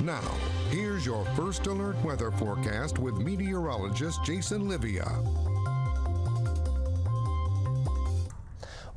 Now, here's your first alert weather forecast with meteorologist Jason Livia.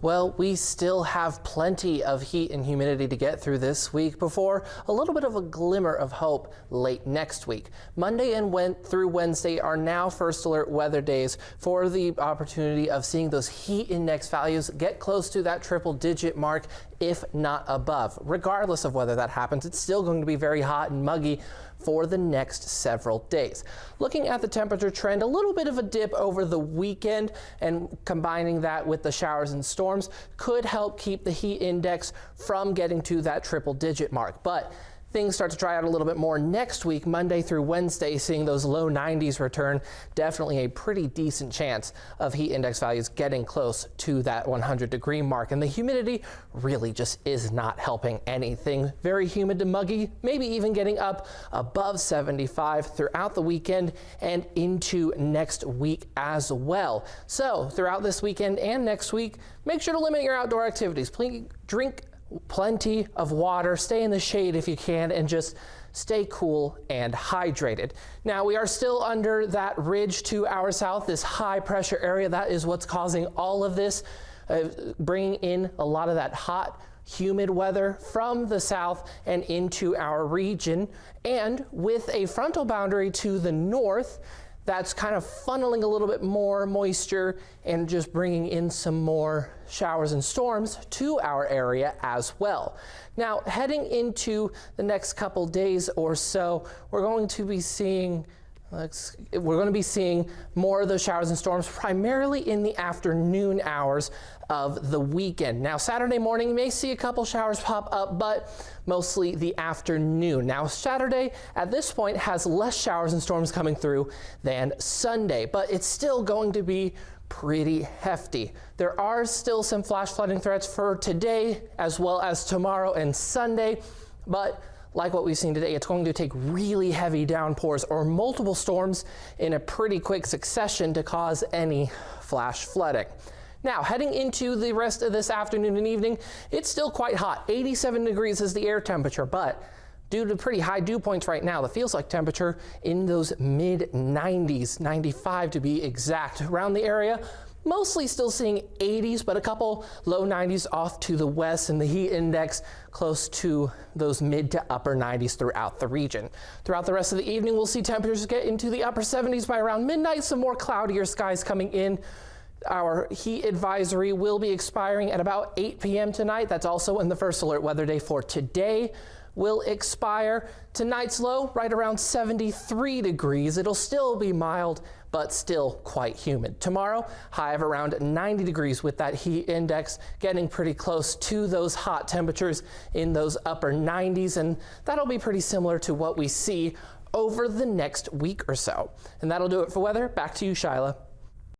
Well, we still have plenty of heat and humidity to get through this week before a little bit of a glimmer of hope late next week. Monday and through Wednesday are now first alert weather days for the opportunity of seeing those heat index values get close to that triple-digit mark, if not above. Regardless of whether that happens, it's still going to be very hot and muggy for the next several days. Looking at the temperature trend, a little bit of a dip over the weekend, and combining that with the showers and storms could help keep the heat index from getting to that triple-digit mark. But things start to dry out a little bit more next week, Monday through Wednesday, seeing those low 90s return. Definitely a pretty decent chance of heat index values getting close to that 100-degree mark. And the humidity really just is not helping anything. Very humid to muggy, maybe even getting up above 75 throughout the weekend and into next week as well. So throughout this weekend and next week, make sure to limit your outdoor activities. Please drink plenty of water, stay in the shade if you can, and just stay cool and hydrated. Now, we are still under that ridge to our south, this high pressure area. That is what's causing all of this, bringing in a lot of that hot, humid weather from the south and into our region. And with a frontal boundary to the north, that's kind of funneling a little bit more moisture and just bringing in some more showers and storms to our area as well. Now, heading into the next couple days or so, we're going to be seeing more of those showers and storms primarily in the afternoon hours of the weekend. Now, Saturday morning, you may see a couple showers pop up, but mostly the afternoon. Now, Saturday at this point has less showers and storms coming through than Sunday, but it's still going to be pretty hefty. There are still some flash flooding threats for today as well as tomorrow and Sunday, but like what we've seen today, it's going to take really heavy downpours or multiple storms in a pretty quick succession to cause any flash flooding. Now, heading into the rest of this afternoon and evening, it's still quite hot. 87 degrees is the air temperature, but due to pretty high dew points right now, the feels like temperature in those mid 90s, 95 to be exact, around the area. Mostly still seeing 80s, but a couple low 90s off to the west, and the heat index close to those mid to upper 90s throughout the region. Throughout the rest of the evening, we'll see temperatures get into the upper 70s by around midnight, some more cloudier skies coming in. Our heat advisory will be expiring at about 8 p.m. tonight. That's also when the first alert weather day for today will expire. Tonight's low right around 73 degrees. It'll still be mild, but still quite humid. Tomorrow, high of around 90 degrees with that heat index getting pretty close to those hot temperatures in those upper 90s, and that'll be pretty similar to what we see over the next week or so. And that'll do it for weather. Back to you, Shyla.